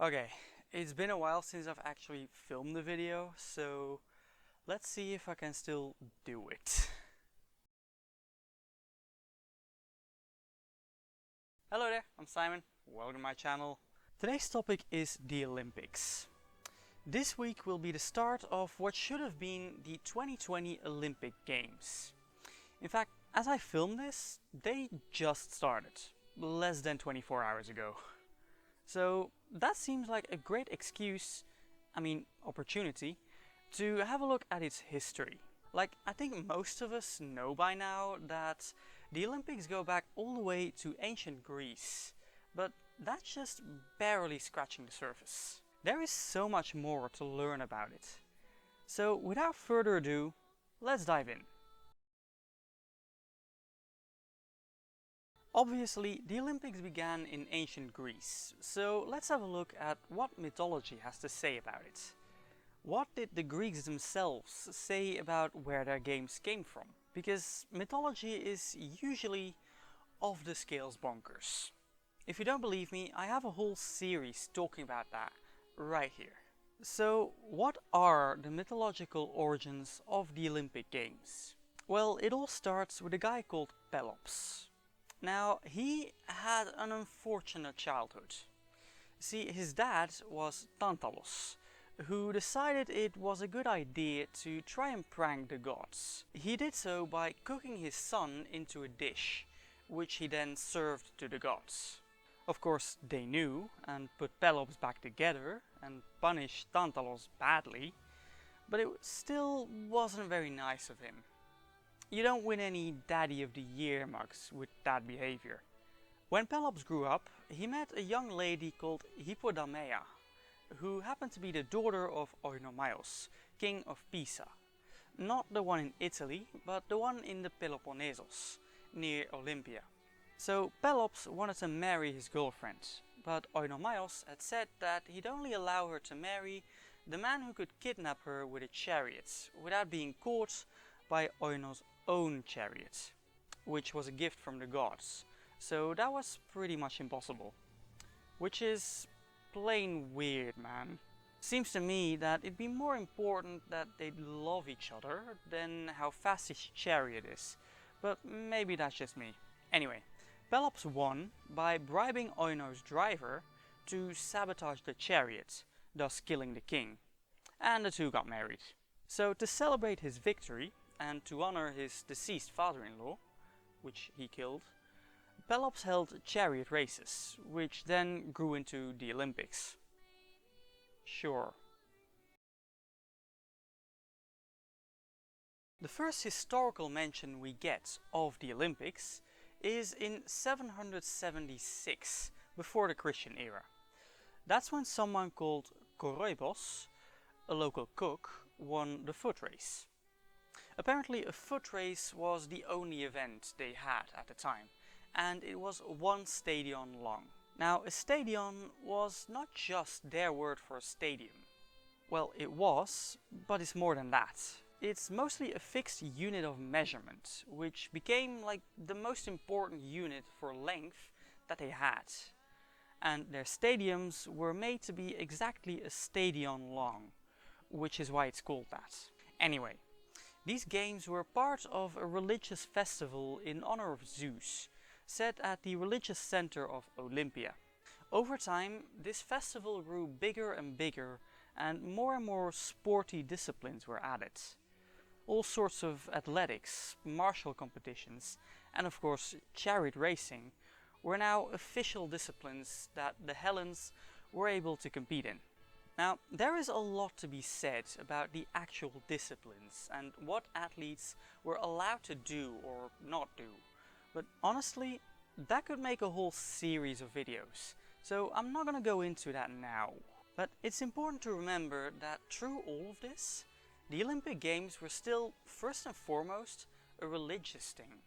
Okay, it's been a while since I've actually filmed the video, so let's see if I can still do it. Hello there, I'm Simon, welcome to my channel. Today's topic is the Olympics. This week will be the start of what should have been the 2020 Olympic Games. In fact, as I film this, they just started, less than 24 hours ago. So that seems like a great opportunity, to have a look at its history. Like, I think most of us know by now that the Olympics go back all the way to ancient Greece, but that's just barely scratching the surface. There is so much more to learn about it. So without further ado, let's dive in. Obviously, the Olympics began in ancient Greece, so let's have a look at what mythology has to say about it. What did the Greeks themselves say about where their games came from? Because mythology is usually off the scales bonkers. If you don't believe me, I have a whole series talking about that right here. So, what are the mythological origins of the Olympic Games? Well, it all starts with a guy called Pelops. Now, he had an unfortunate childhood. See, his dad was Tantalos, who decided it was a good idea to try and prank the gods. He did so by cooking his son into a dish, which he then served to the gods. Of course, they knew and put Pelops back together and punished Tantalos badly, but it still wasn't very nice of him. You don't win any Daddy of the Year mugs with that behavior. When Pelops grew up, he met a young lady called Hippodamia, who happened to be the daughter of Oinomaios, king of Pisa. Not the one in Italy, but the one in the Peloponnesos, near Olympia. So Pelops wanted to marry his girlfriend, but Oinomaios had said that he'd only allow her to marry the man who could kidnap her with a chariot, without being caught by Oinos' own chariot, which was a gift from the gods. So that was pretty much impossible. Which is plain weird, man. Seems to me that it'd be more important that they'd love each other than how fast his chariot is. But maybe that's just me. Anyway, Pelops won by bribing Oinos' driver to sabotage the chariot, thus killing the king. And the two got married. So to celebrate his victory, and to honor his deceased father-in-law, which he killed, Pelops held chariot races, which then grew into the Olympics. Sure. The first historical mention we get of the Olympics is in 776, before the Christian era. That's when someone called Koroibos, a local cook, won the foot race. Apparently a foot race was the only event they had at the time, and it was one stadion long. Now, a stadion was not just their word for a stadium. Well, it was, but it's more than that. It's mostly a fixed unit of measurement, which became like the most important unit for length that they had. And their stadiums were made to be exactly a stadion long, which is why it's called that. Anyway, these games were part of a religious festival in honor of Zeus, set at the religious center of Olympia. Over time, this festival grew bigger and bigger, and more sporty disciplines were added. All sorts of athletics, martial competitions, and of course chariot racing were now official disciplines that the Hellenes were able to compete in. Now, there is a lot to be said about the actual disciplines and what athletes were allowed to do or not do. But honestly, that could make a whole series of videos, so I'm not gonna go into that now. But it's important to remember that through all of this, the Olympic Games were still, first and foremost, a religious thing.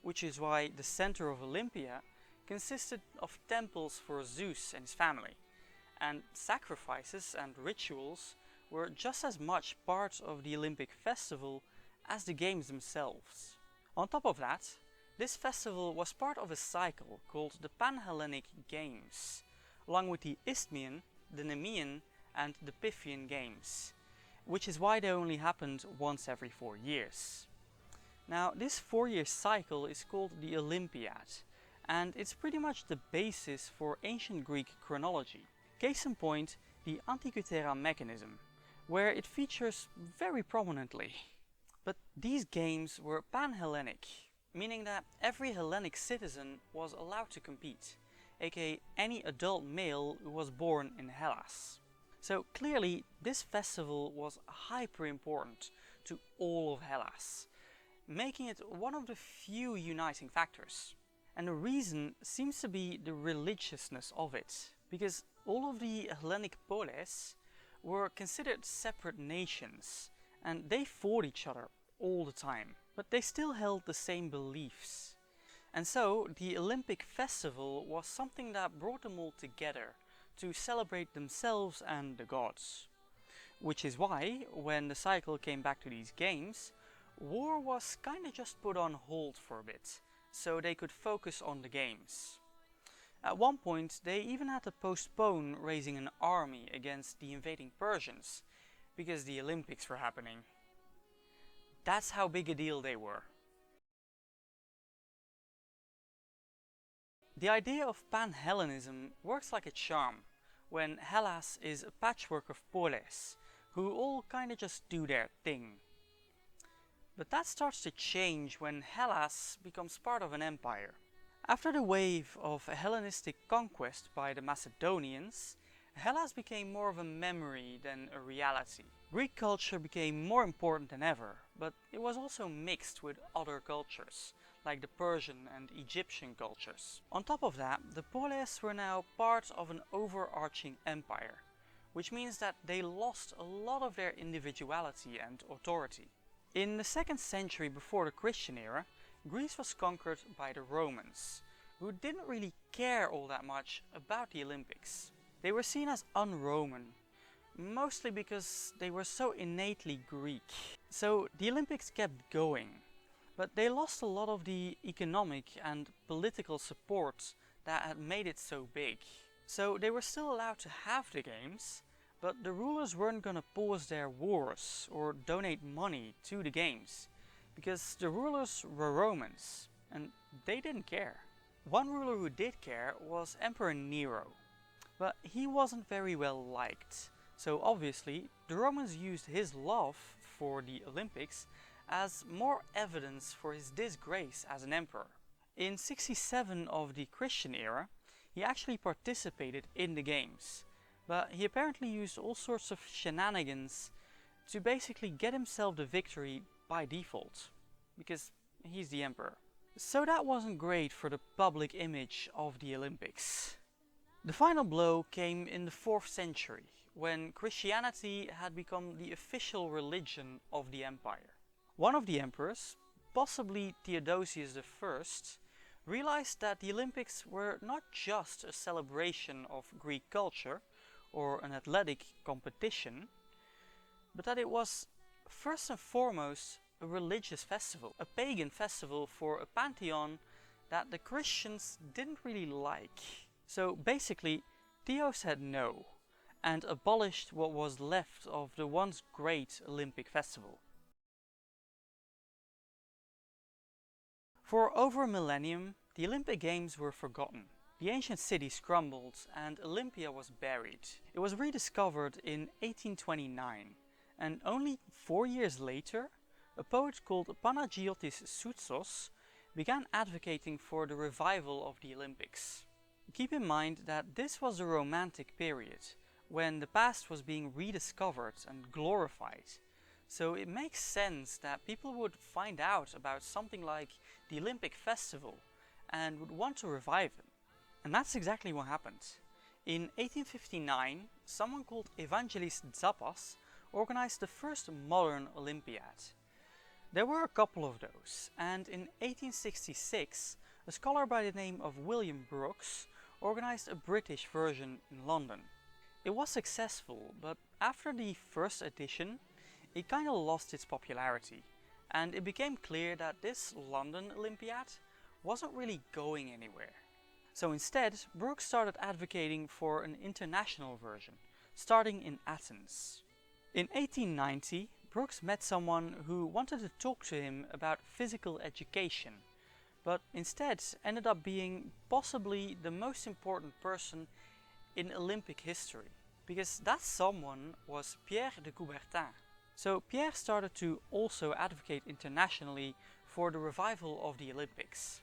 Which is why the center of Olympia consisted of temples for Zeus and his family. And sacrifices and rituals were just as much part of the Olympic festival as the games themselves. On top of that, this festival was part of a cycle called the Pan-Hellenic Games, along with the Isthmian, the Nemean and the Pythian games, which is why they only happened once every 4 years. Now, this 4-year cycle is called the Olympiad, and it's pretty much the basis for ancient Greek chronology. Case in point, the Antikythera mechanism, where it features very prominently. But these games were pan-Hellenic, meaning that every Hellenic citizen was allowed to compete, aka any adult male who was born in Hellas. So clearly this festival was hyper important to all of Hellas, making it one of the few uniting factors. And the reason seems to be the religiousness of it, because all of the Hellenic polis were considered separate nations, and they fought each other all the time, but they still held the same beliefs. And so the Olympic festival was something that brought them all together to celebrate themselves and the gods. Which is why, when the cycle came back to these games, war was kinda just put on hold for a bit, so they could focus on the games. At one point they even had to postpone raising an army against the invading Persians, because the Olympics were happening. That's how big a deal they were. The idea of pan-Hellenism works like a charm, when Hellas is a patchwork of polis, who all kinda just do their thing. But that starts to change when Hellas becomes part of an empire. After the wave of Hellenistic conquest by the Macedonians, Hellas became more of a memory than a reality. Greek culture became more important than ever, but it was also mixed with other cultures, like the Persian and Egyptian cultures. On top of that, the polis were now part of an overarching empire, which means that they lost a lot of their individuality and authority. In the 2nd century before the Christian era, Greece was conquered by the Romans, who didn't really care all that much about the Olympics. They were seen as un-Roman, mostly because they were so innately Greek. So the Olympics kept going, but they lost a lot of the economic and political support that had made it so big. So they were still allowed to have the games, but the rulers weren't gonna pause their wars or donate money to the games, because the rulers were Romans, and they didn't care. One ruler who did care was Emperor Nero, but he wasn't very well liked, so obviously the Romans used his love for the Olympics as more evidence for his disgrace as an emperor. In 67 of the Christian era, he actually participated in the games, but he apparently used all sorts of shenanigans to basically get himself the victory by default, because he's the emperor. So that wasn't great for the public image of the Olympics. The final blow came in the 4th century, when Christianity had become the official religion of the empire. One of the emperors, possibly Theodosius I, realized that the Olympics were not just a celebration of Greek culture or an athletic competition, but that it was first and foremost a religious festival, a pagan festival for a pantheon that the Christians didn't really like. So basically, Theo said no, and abolished what was left of the once great Olympic festival. For over a millennium, the Olympic Games were forgotten. The ancient cities crumbled and Olympia was buried. It was rediscovered in 1829, and only 4 years later, a poet called Panagiotis Soutsos began advocating for the revival of the Olympics. Keep in mind that this was the Romantic period, when the past was being rediscovered and glorified. So it makes sense that people would find out about something like the Olympic festival and would want to revive it. And that's exactly what happened. In 1859, someone called Evangelis Zappas organized the first modern Olympiad. There were a couple of those, and in 1866, a scholar by the name of William Brooks organized a British version in London. It was successful, but after the first edition, it kinda lost its popularity, and it became clear that this London Olympiad wasn't really going anywhere. So instead, Brooks started advocating for an international version, starting in Athens. In 1890, Brooks met someone who wanted to talk to him about physical education, but instead ended up being possibly the most important person in Olympic history, because that someone was Pierre de Coubertin. So Pierre started to also advocate internationally for the revival of the Olympics.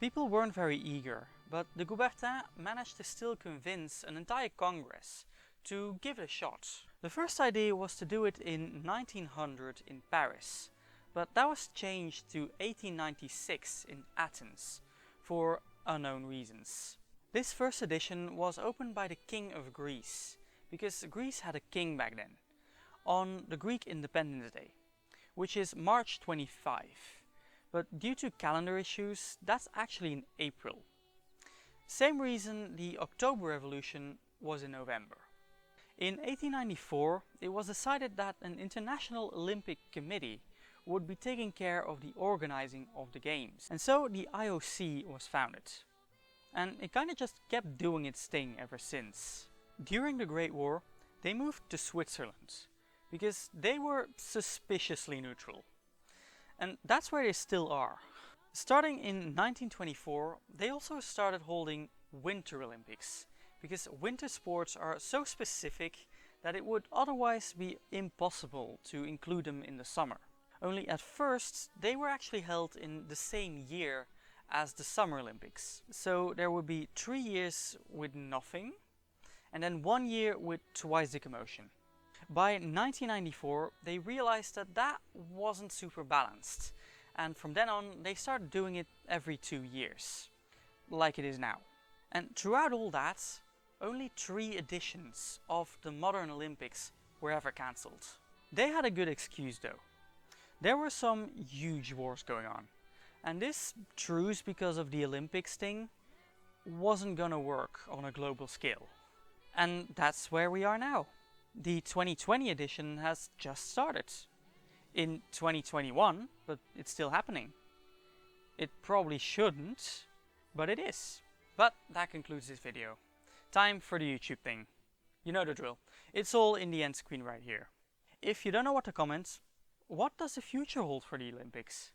People weren't very eager, but de Coubertin managed to still convince an entire Congress to give it a shot. The first idea was to do it in 1900 in Paris, but that was changed to 1896 in Athens for unknown reasons. This first edition was opened by the King of Greece, because Greece had a king back then, on the Greek Independence Day, which is March 25. But due to calendar issues, that's actually in April. Same reason the October Revolution was in November. In 1894, it was decided that an International Olympic Committee would be taking care of the organizing of the games. And so the IOC was founded. And it kind of just kept doing its thing ever since. During the Great War, they moved to Switzerland, because they were suspiciously neutral. And that's where they still are. Starting in 1924, they also started holding Winter Olympics, because winter sports are so specific that it would otherwise be impossible to include them in the summer. Only at first, they were actually held in the same year as the Summer Olympics. So there would be 3 years with nothing, and then 1 year with twice the commotion. By 1994, they realized that that wasn't super balanced, and from then on they started doing it every 2 years, like it is now. And throughout all that, only 3 editions of the modern Olympics were ever cancelled. They had a good excuse though. There were some huge wars going on, and this truce because of the Olympics thing wasn't gonna work on a global scale. And that's where we are now. The 2020 edition has just started. In 2021, but it's still happening. It probably shouldn't, but it is. But that concludes this video. Time for the YouTube thing. You know the drill. It's all in the end screen right here. If you don't know what to comment, what does the future hold for the Olympics?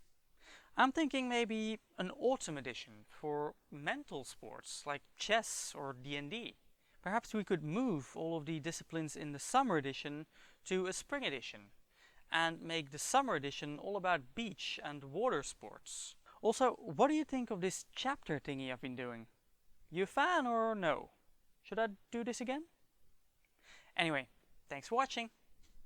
I'm thinking maybe an autumn edition for mental sports like chess or D&D. Perhaps we could move all of the disciplines in the summer edition to a spring edition and make the summer edition all about beach and water sports. Also, what do you think of this chapter thingy I've been doing? You a fan or no? Should I do this again? Anyway, thanks for watching.